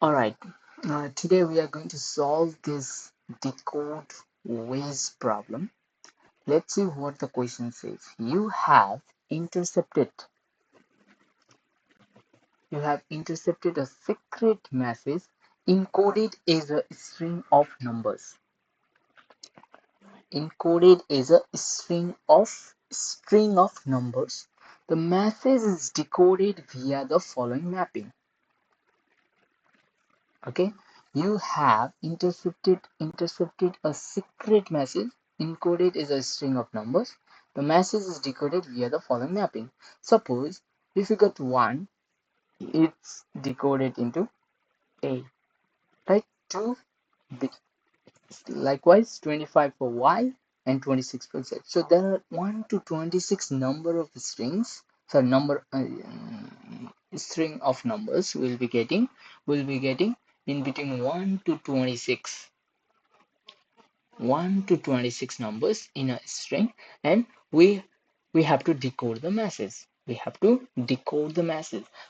Alright, today we are going to solve this decode ways problem. Let's see what the question says. You have intercepted a secret message encoded as a string of numbers. Encoded as a string of numbers. The message is decoded via the following mapping. Okay, you have intercepted a secret message encoded as a string of numbers. The message is decoded via the following mapping. Suppose if you got 1, it's decoded into A, right? 2, B. Likewise 25 for Y and 26 for Z. So there are 1 to 26 number of strings, so string of numbers will be getting in between 1 to 26 numbers in a string, and we have to decode the message.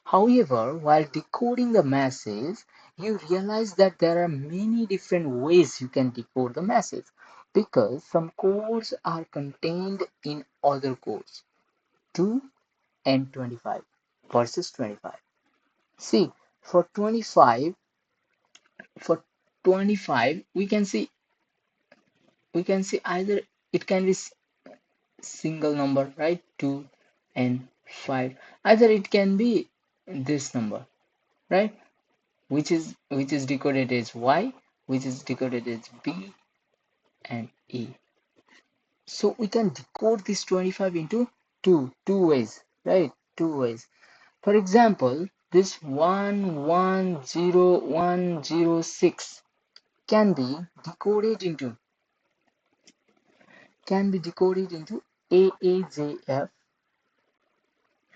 However, while decoding the message, you realize that there are many different ways you can decode the message, because some codes are contained in other codes. 2 and 25 versus 25. See, for 25 we can see either it can be single number, right? 2 and 5. Either it can be this number, right? Which is decoded as Y, which is decoded as B and E. So we can decode this 25 into two ways, right? Two ways. For example, this 110106 can be decoded into AAJF,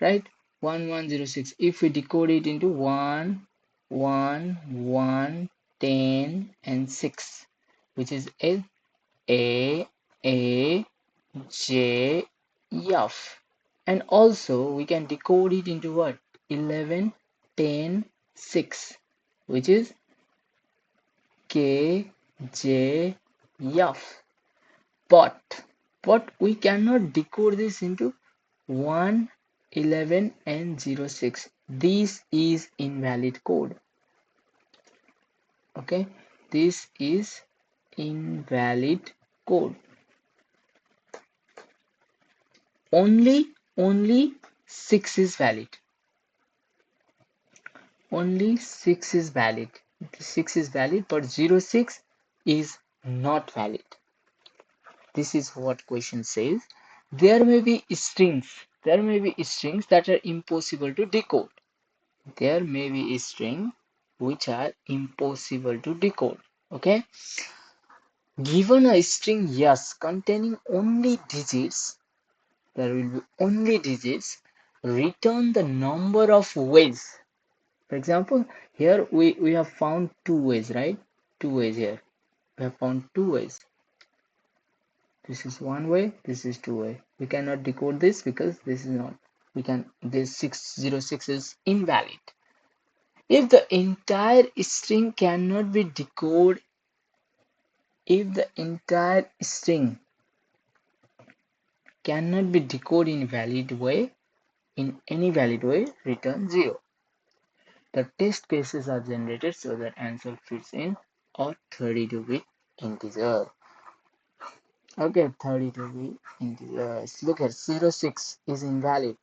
right? 1106. If we decode it into 1 1 1 10 and 6, which is A J F. And also we can decode it into what? 11 10 6, which is K J F. But we cannot decode this into 1 11 and 06. This is invalid code. Okay, this is invalid code. Only 6 is valid. Only 6 is valid. 6 is valid, but 06 is not valid. This is what question says. There may be strings that are impossible to decode. There may be strings which are impossible to decode. Okay, given a string yes containing only digits, there will be only digits. Return the number of ways. For example, here we have found 2 ways, right? 2 ways here. We have found 2 ways. This is 1 way, this is 2 way. We cannot decode this because this is not. This 606 is invalid. If the entire string cannot be decoded, in any valid way, return 0. The test cases are generated so that answer fits in a 32-bit integer. Okay, 32-bit integers. Look at 06 is invalid.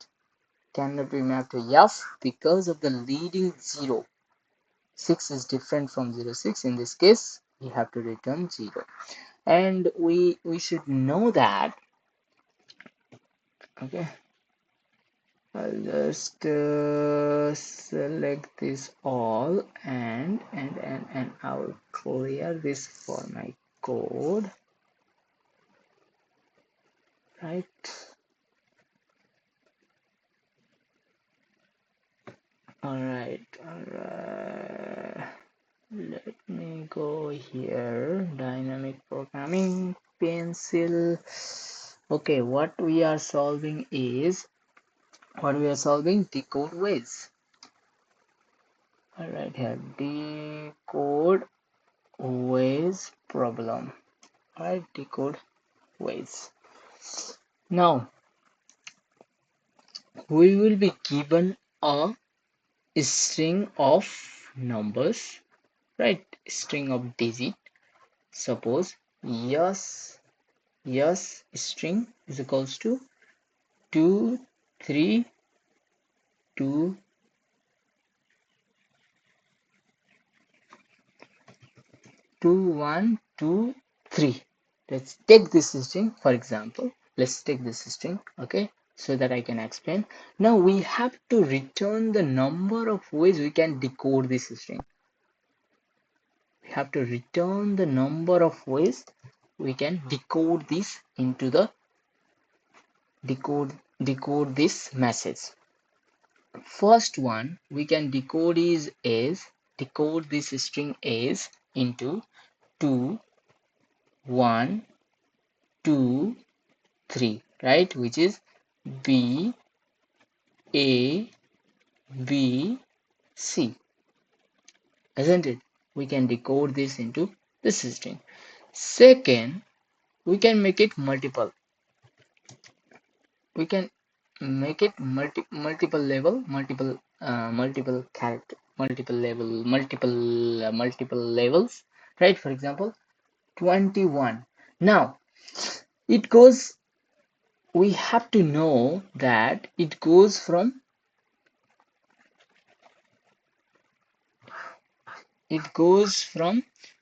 Cannot be mapped to F because of the leading 0. 6 is different from 06. In this case, we have to return 0. And we should know that. Okay, I'll just select this all and I'll clear this for my code, right? All right. Let me go here. Dynamic programming pencil. Okay, what we are solving decode ways. All right, here decode ways problem. All right, decode ways. Now we will be given a string of numbers, right? String of digit. Suppose yes string is equals to 2 3 2 2 1 2 3. Let's take this string for example. Let's take this string, okay, so that I can explain. Now we have to return the number of ways we can decode this string. We have to return the number of ways we can decode this into the decode this message. First one we can decode this string as into 2 1 2 3, right, which is B A B C, isn't it? We can decode this into this string. Second, we can make it multiple. We can make it multiple level, multiple character, multiple levels, right? For example, 21. Now it goes, we have to know that it goes from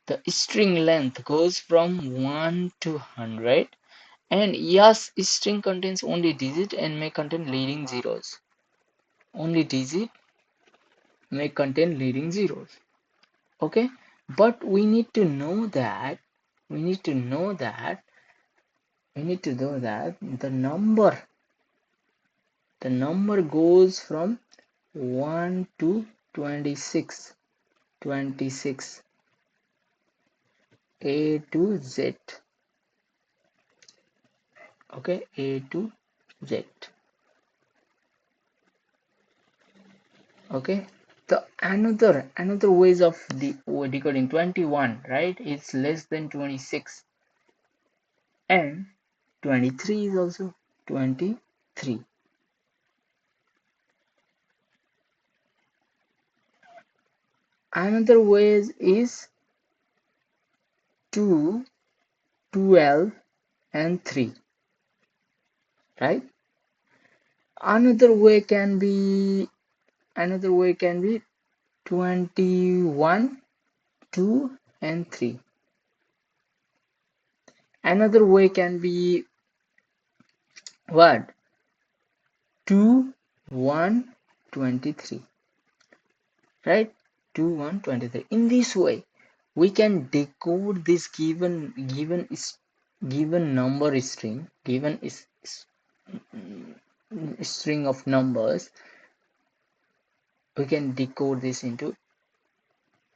the string length goes from 1 to 100, and yes, string contains only digit and may contain leading zeros. Only digit may contain leading zeros, okay, but we need to know that the number goes from 1 to 26, A to Z, okay, A to Z, okay. The another ways of decoding 21, right, it's less than 26, and 23 is also 23. Another ways is 2 12 and 3, right? Another way can be 21 2 and 3. Another way can be what? 2 1 23, right? 2 1 23. In this way we can decode this given number string, given is string of numbers. We can decode this into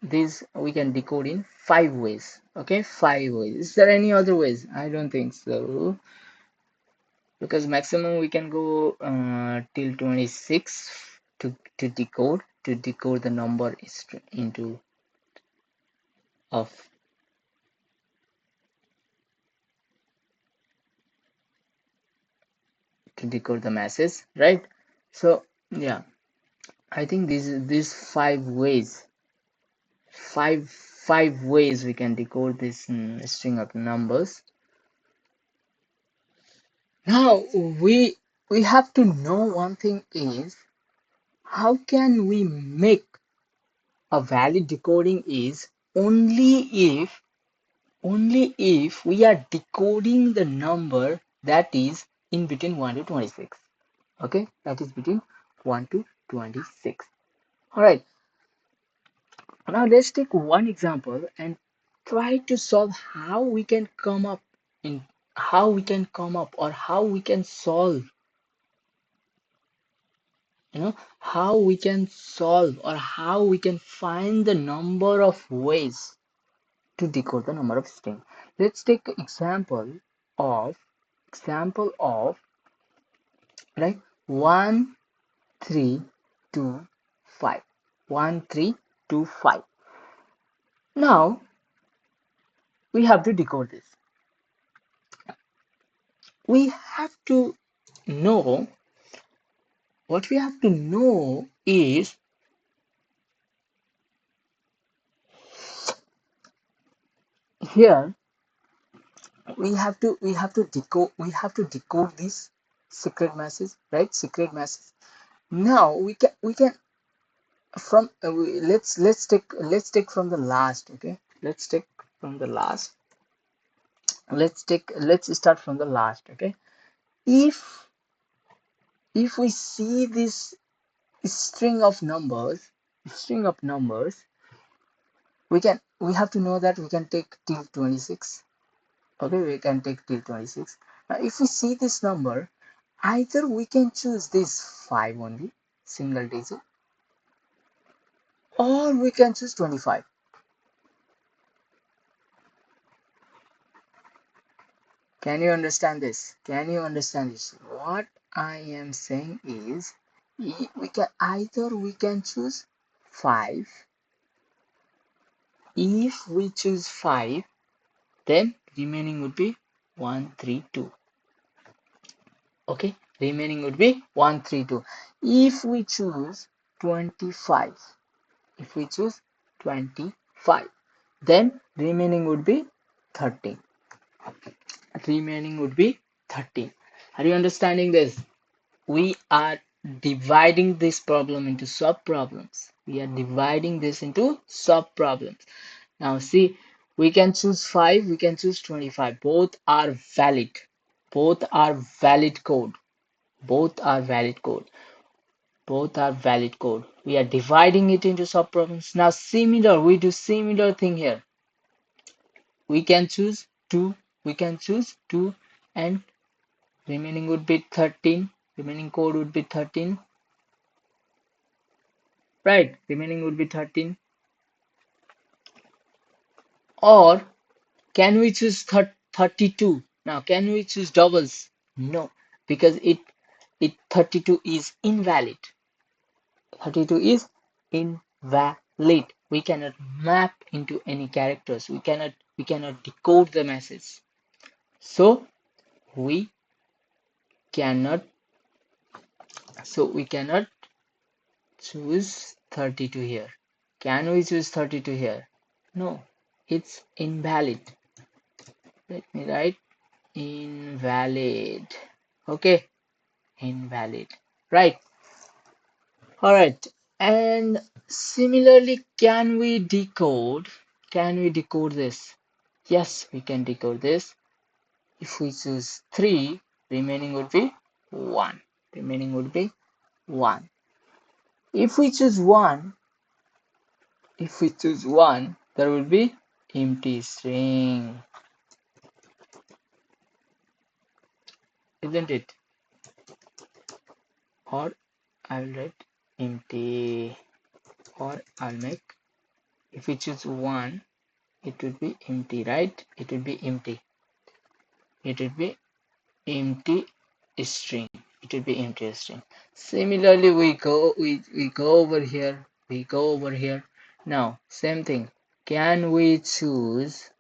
this, we can decode in 5 ways, okay, 5 ways. Is there any other ways? I don't think so, because maximum we can go till 26 to decode the number into of to decode the masses, right? So yeah, I think these 5 ways, five ways we can decode this string of numbers. Now we have to know one thing is, how can we make a valid decoding is only if we are decoding the number that is in between 1 to 26, okay, that is between 1 to 26. All right, now let's take one example and try to solve how we can come up in how we can come up or how we can solve, how we can solve or how we can find the number of ways to decode the number of string. Let's take example of like 1 3 2 5, 1 3 to 5. Now we have to decode this. We have to know, what we have to know is here we have to these secret messages, right? Secret messages. Now we can from let's take from the last, okay? Let's take from the last. Let's start from the last, okay? If we see this string of numbers, we have to know that we can take till 26. Okay, we can take till 26. Now if we see this number, either we can choose this 5 only, single digit, or we can choose 25. Can you understand this? Can you understand this? What I am saying is we can choose 5. If we choose 5, then remaining would be 1, 3, 2. Okay, remaining would be 1, 3, 2. If we choose 25, if we choose 25, then remaining would be 13. Remaining would be 13. Are you understanding this? We are dividing this problem into sub problems. We are dividing this into sub problems. Now see, we can choose 5, we can choose 25. Both are valid. Both are valid code. Both are valid code. Both are valid code. We are dividing it into sub problems. Now we do similar thing here. We can choose 2, we can choose 2, and remaining would be 13. Remaining code would be 13. Right, remaining would be 13. Or can we choose 32? Now, can we choose doubles? No, because it 32 is invalid. 32 is invalid. We cannot map into any characters. We cannot decode the message. So we cannot we cannot choose 32 here. Can we choose 32 here? No, it's invalid. Let me write invalid. Okay, invalid. Right. All right. And similarly, can we decode this? Yes, we can decode this. If we choose 3, remaining would be 1. Remaining would be 1. If we choose 1, there will be empty string, isn't it? Or I'll write empty, or I'll make, if we choose 1, it would be empty, right? It would be empty. It would be empty string. It would be empty string. Similarly, we go over here. We go over here. Now, same thing. Can we choose?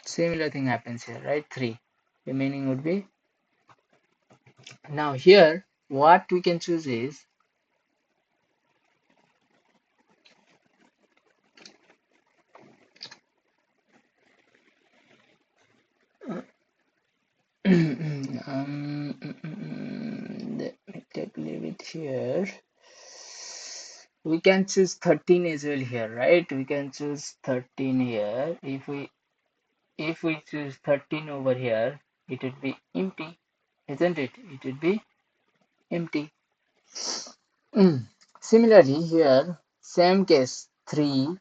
Similar thing happens here, right? 3. Remaining would be. Now here, what we can choose is let me leave it here. We can choose 13 as well here, right? We can choose 13 here. If we choose 13 over here, it would be empty, isn't it? It would be empty. Similarly here, same case, 3.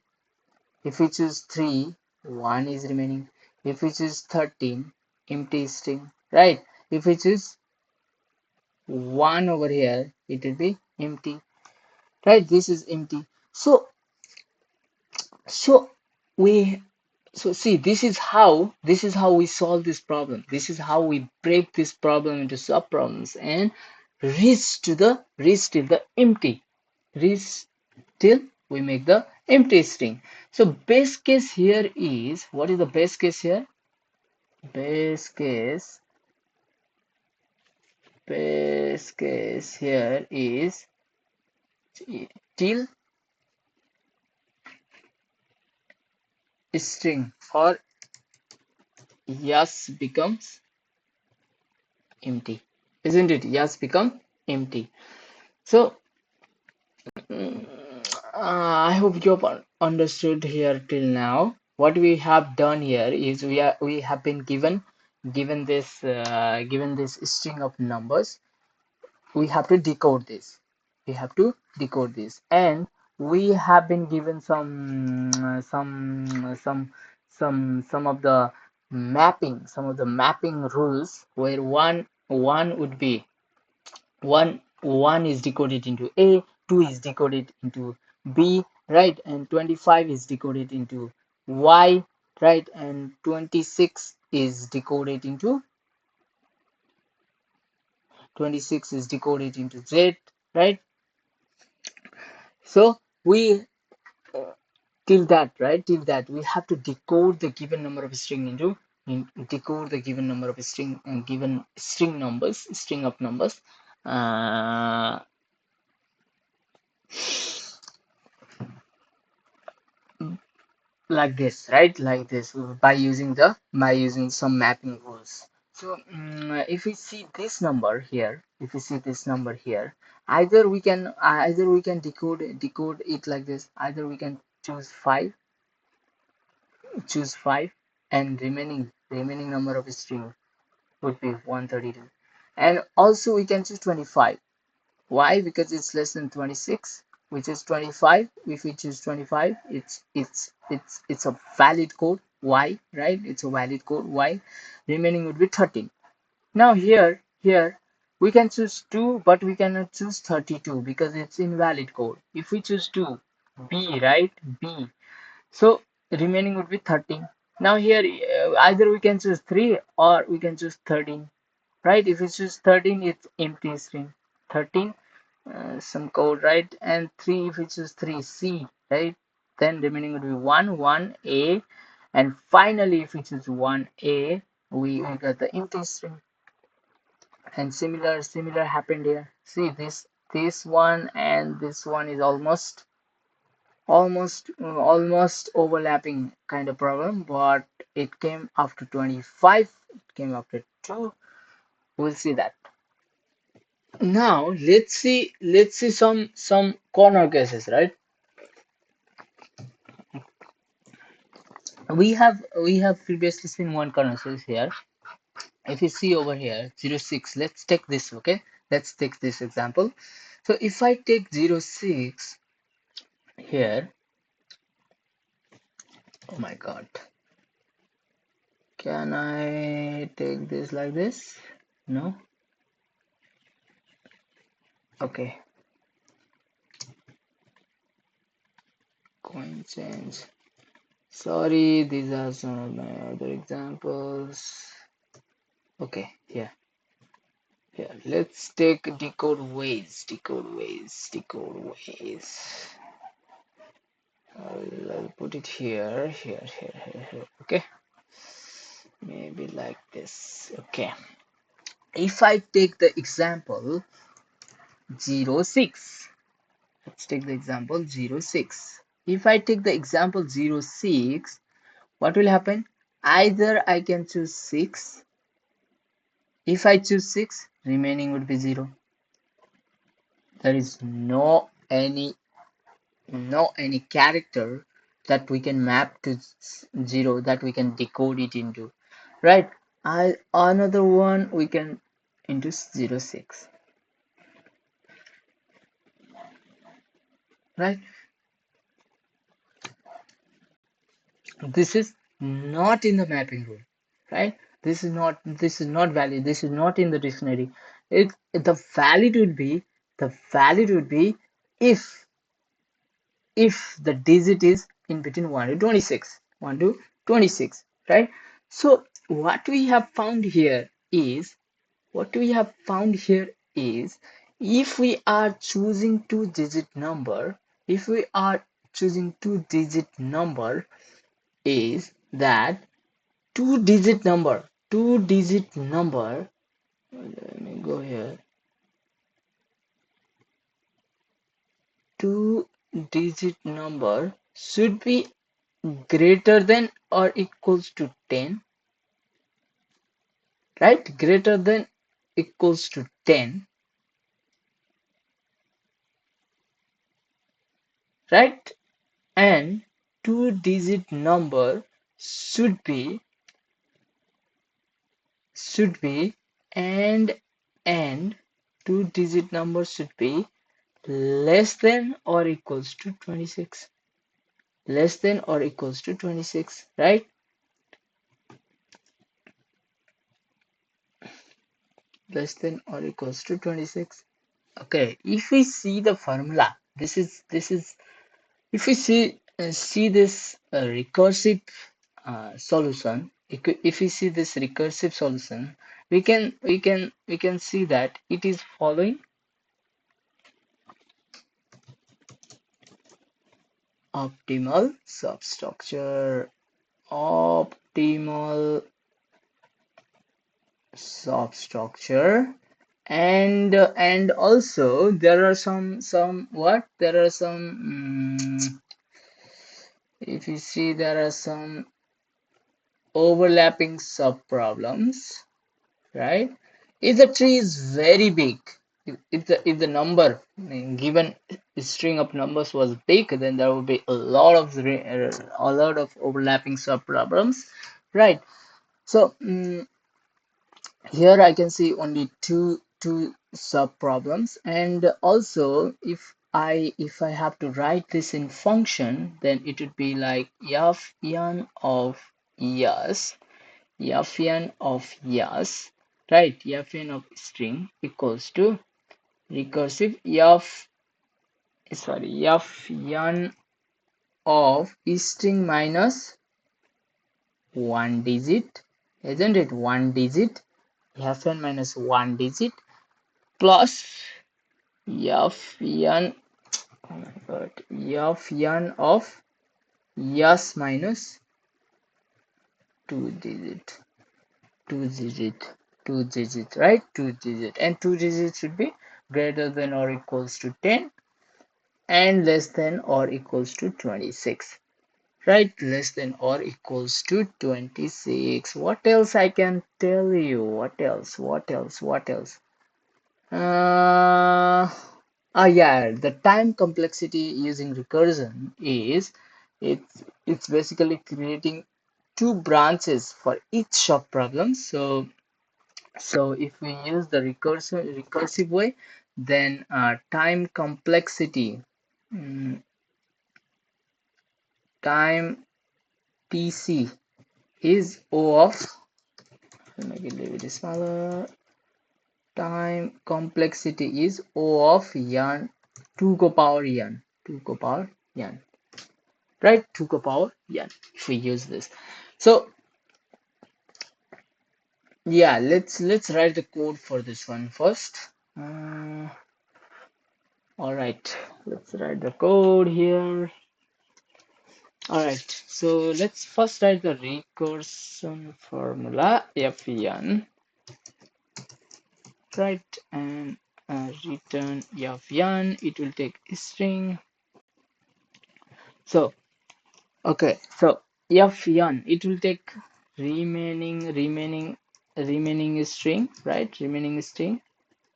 If we choose 3, 1 is remaining. If we choose 13, empty string, right? If we choose 1 over here, it will be empty, right? This is empty. So we so see, this is how we solve this problem. This is how we break this problem into sub problems and reach till the empty. reach till we make the empty string. So base case here is, what is the base case here? Base case, base case here is till string or yes becomes empty, isn't it? Yes become empty. So I hope you have understood here till now. What we have done here is we have been given this string of numbers. We have to decode this. We have to decode this, and we have been given some of the mapping rules where one would be one is decoded into A, 2 is decoded into B, right? And 25 is decoded into Y, right? And 26 is decoded into Z, right? So we till that, right? Till that we have to decode the given number of string into decode the given number of string and given string of numbers. Uh, like this, right? Like this by using some mapping rules. So if we see this number here, either we can decode it like this. Either we can choose five, and remaining number of string would be 132, and also we can choose 25. Why? Because it's less than 26, which is 25. If we choose 25, it's a valid code. Why? Right? It's a valid code. Why? Remaining would be 13. Now here we can choose 2, but we cannot choose 32 because it's invalid code. If we choose 2, B, right? B. So remaining would be 13. Now here either we can choose 3 or we can choose 13, right? If we choose 13, it's empty string. 13 some code, right? And 3, if we choose 3, C, right? Then remaining would be 1 A, and finally if we choose 1A, we get the empty string. And similar happened here. See this one and this one is almost overlapping kind of problem, but it came after 25, it came after 2. We'll see that. Now let's see some corner cases, right? We have previously seen one corner case here. If you see over here 06, let's take this, okay? Let's take this example. So if I take 06 here, oh my god, can I take this like this? No. Okay, coin change. Sorry, these are some of my other examples. Okay, here, let's take decode ways. I'll put it here. Okay, maybe like this. Okay, if I take the example 06, let's take the example 06. If I take the example 06, what will happen? Either I can choose 6. If I choose 6, remaining would be 0. There is no any character that we can map to 0, that we can decode it into, right? Another one we can into 06, right? This is not in the mapping rule, right? This is not valid. This is not in the dictionary. The valid would be if the digit is in between 1 to 26, right? So what we have found here is If we are choosing two-digit number, if we are choosing two-digit number, is that two-digit number, let me go here, two-digit number should be greater than or equals to 10, right? Greater than equals to 10, right? And two-digit number should be should be and and two-digit number should be less than or equals to 26. Less than or equals to 26, right? Less than or equals to 26. Okay, if we see the formula, this is if we see this recursive solution, if we see this recursive solution, we can see that it is following optimal substructure, optimal substructure, and also there are some what there are some if you see there are some overlapping sub problems, right? If the tree is very big, if the number given string of numbers was big, then there would be a lot of overlapping sub problems, right? So here I can see only two sub problems, and also if I have to write this in function, then it would be like fn of yes, fn of yes, right? Fn of string equals to recursive fn of string minus one digit, isn't it? One digit, fn minus one digit plus fn, oh my god, fn of yes minus two digit, two digit, two digit, right? Two digit, and two digits should be greater than or equals to 10 and less than or equals to 26, right? Less than or equals to 26. What else I can tell you? What else? Yeah, the time complexity using recursion is it's basically creating two branches for each sub problem. So if we use the recursive way, then time complexity, time TC is O of, let me make it a little bit smaller. Time complexity is O of n 2 to power n, 2 to power n, right? 2 to power n if we use this. So yeah, let's write the code for this one first. All right, let's write the code here. All right, so let's first write the recursion formula fn, right? And return fn, it will take a string. So okay, so fn, it will take remaining string, right? Remaining string,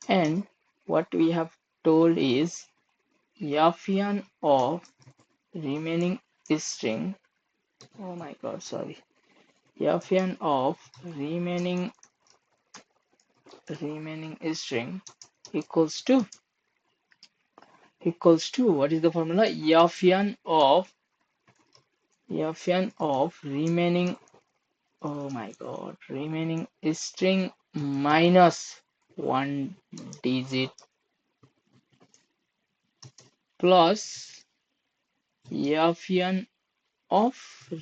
and what we have told is fn of remaining string. Oh my god, sorry. Fn of remaining string equals to what is the formula? Fn of remaining, oh my god, remaining string minus one digit plus fn of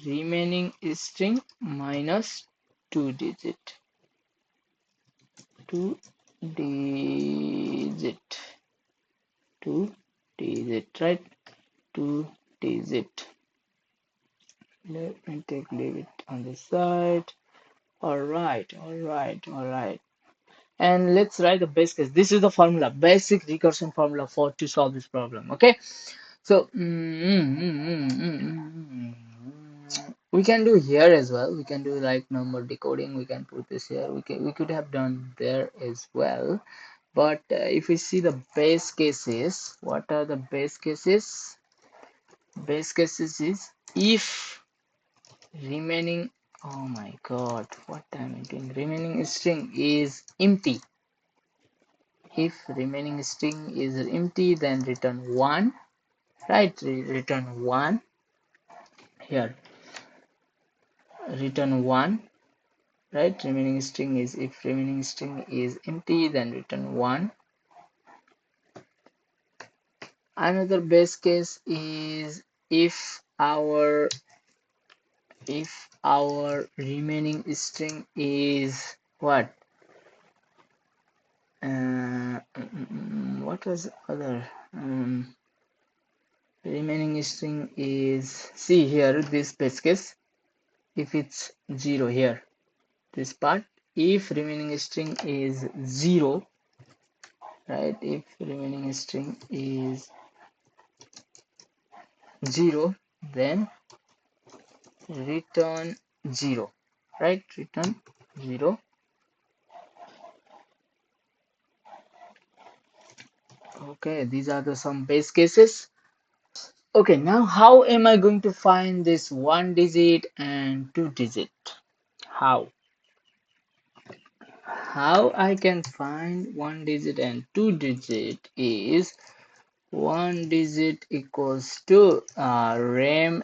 remaining string minus two digit digit, 2 digit, right? 2 digit. Let me leave it on the side. All right, all right, all right. And let's write the base case. This is the formula, basic recursion formula for to solve this problem. Okay, so we can do here as well. We can do like number decoding. We can put this here. We could have done there as well. But if we see the base cases, what are the base cases? Base cases is if remaining, oh my god, what am I doing? Remaining string is empty. If remaining string is empty, then return 1, right? Return 1 here. Return 1, right? Remaining string is, if remaining string is empty, then return 1. Another base case is if our remaining string is what? What was the other? Remaining string is, see here, this base case, if it's 0 here, this part, if remaining string is 0, right? If remaining string is 0, then return 0, right? Return 0. Okay, these are the some base cases. Okay, now how am I going to find this 1 digit and 2 digit? How I can find 1 digit and 2 digit is 1 digit equals to rem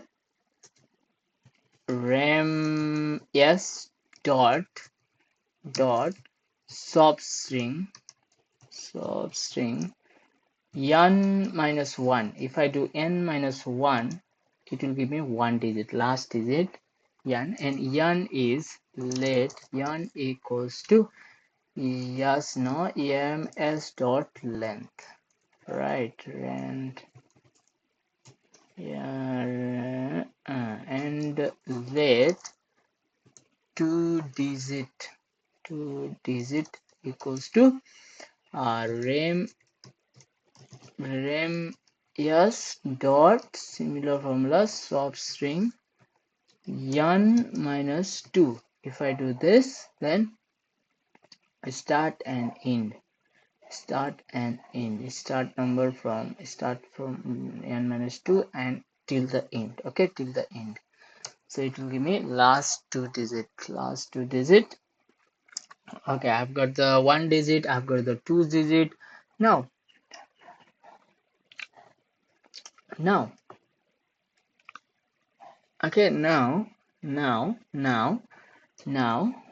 yes dot substring n minus 1. If I do n minus 1, it will give me 1 digit, last digit n, and n is, let n equals to, yes, no, ems dot length, right? And yeah, and let 2 digit equals to rem yes dot similar formula substring n minus 2. If I do this, then start and end, start number from n minus 2 and till the end. Okay, till the end. So it will give me last two digit. Okay, I've got the 1 digit, I've got the 2 digit. Now okay, now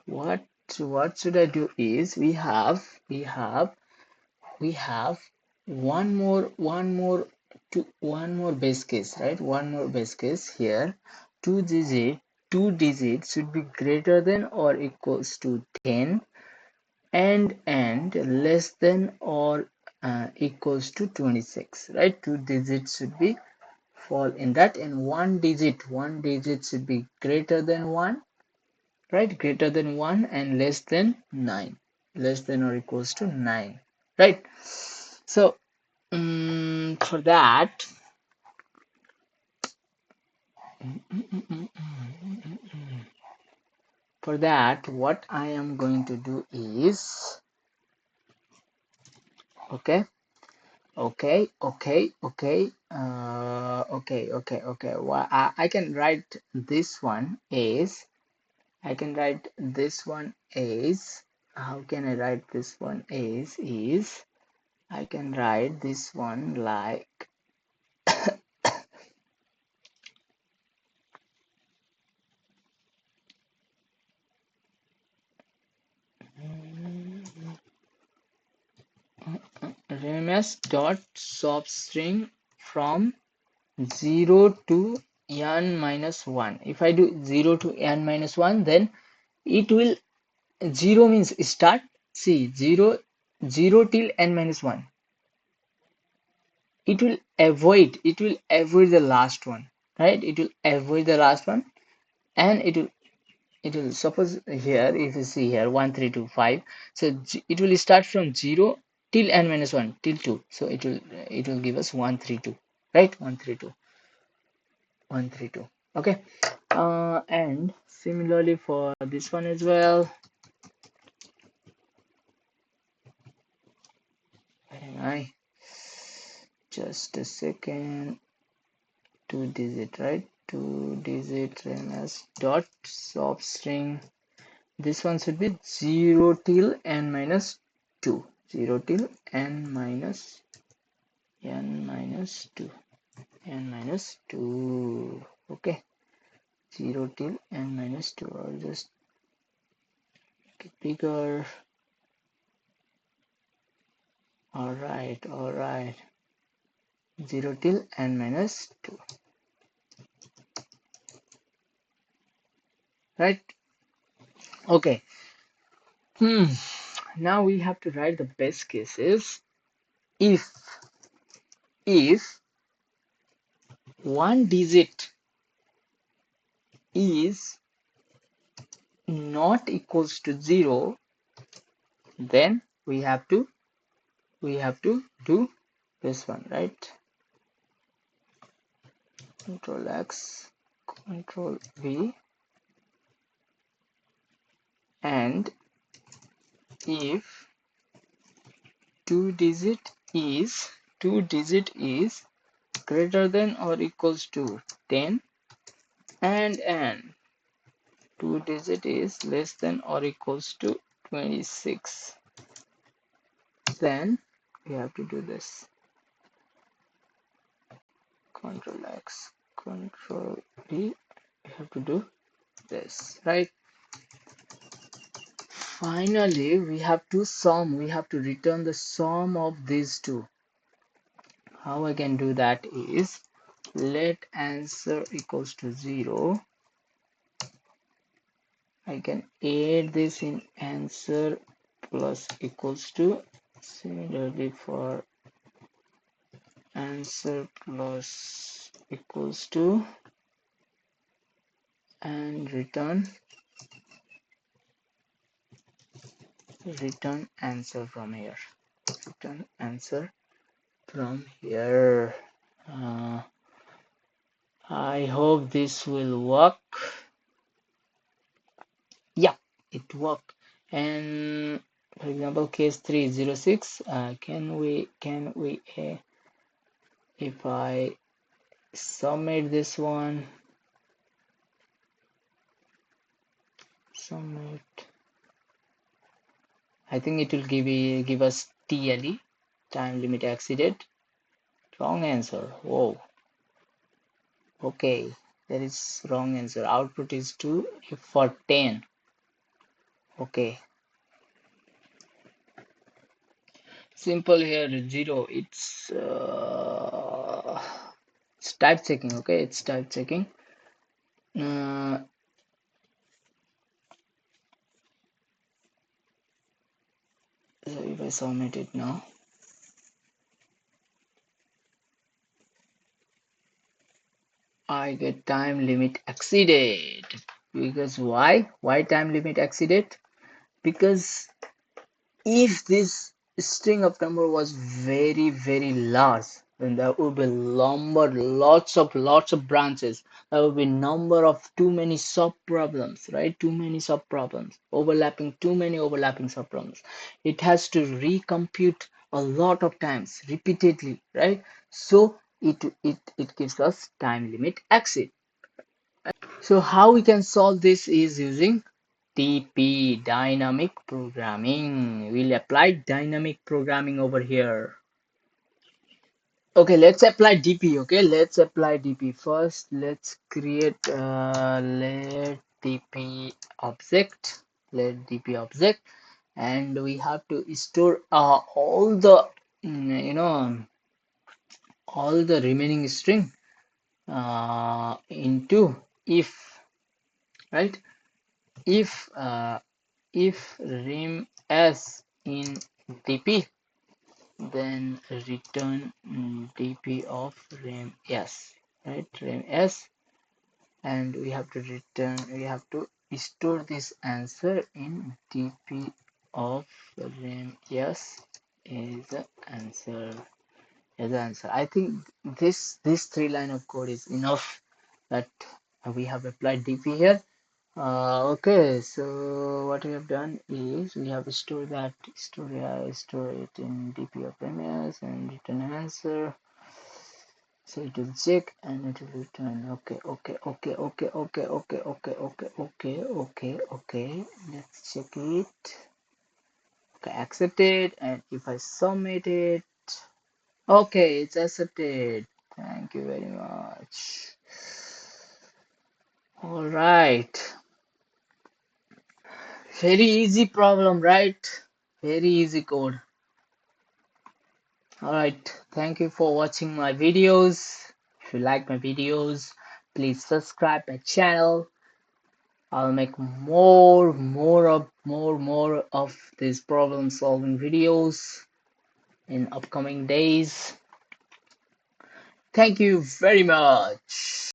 what should I do is we have one more base case, right? One more base case here. 2 digits should be greater than or equals to 10 and less than or equals to 26, right? 2 digits should be fall in that, and one digit should be greater than 1, right? Greater than 1 and less than 9, less than or equals to 9, right? So for that, what I am going to do is, okay, well, I can write this one as, how can I write this one as is, I can write this one like rems dot substring from 0 to n minus 1. If I do 0 to n minus 1, then it will, 0 means start, see, 0 0 till n minus 1, it will avoid the last one, right? It will avoid the last one, and it will suppose here, if you see here 1 3 2 5, so it will start from 0 till n minus 1 till 2, so it will give us 1 3 2, right? 1 3 2, 1 3 2. Okay, and similarly for this one as well. I just a second. 2-digit, right? 2-digit ns dot substring. This one should be 0 till n minus 2, 0 till n minus 2, n minus 2. Okay, 0 till n minus 2. I'll just make it bigger. All right, 0 till n minus 2, right? Okay. Now we have to write the best cases. If one digit is not equals to 0, then we have to do this one, right? Control X, Control V, and if two digit is greater than or equals to 10, and two digit is less than or equals to 26, then we have to do this. Control X, Control V, we have to do this, right? Finally, we have to return the sum of these two. How I can do that is, let answer equals to 0. I can add this in answer plus equals to. Similarly for answer plus equals to, and return answer from here. Return answer from here. I hope this will work. Yeah, it worked. And for example, case 306, can we if I submit this one, submit, I think it will give us TLE, time limit exceeded. Wrong answer. Whoa. Okay, that is wrong answer. Output is 2 for 10. Okay, simple here. 0, it's type checking. Okay, it's type checking. So if I submit it now, I get time limit exceeded. Because why time limit exceeded? Because if this string of number was very large, then there would be lots of branches. There would be number of too many sub problems, right? Too many sub problems, too many overlapping sub problems. It has to recompute a lot of times repeatedly, right? So it gives us time limit exceed. So how we can solve this is using DP, dynamic programming. We'll apply dynamic programming over here. Okay, let's apply DP. Okay, let's apply DP. First, let's create let DP object. Let DP object, and we have to store all the all the remaining string into if, right? If rem s in dp, then return dp of rem s, right? Rem s, and we have to store this answer in dp of rem s is the answer. Is the answer. I think this three line of code is enough that we have applied dp here. Okay, so what we have done is we have stored that store it in dp of ms and return answer. So it will check and it will return. Okay. Let's check it. Okay, accepted. And if I submit it, okay, it's accepted. Thank you very much. All right. Very easy problem, right? Very easy code. Alright, thank you for watching my videos. If you like my videos, please subscribe my channel. I'll make more of these problem solving videos in upcoming days. Thank you very much.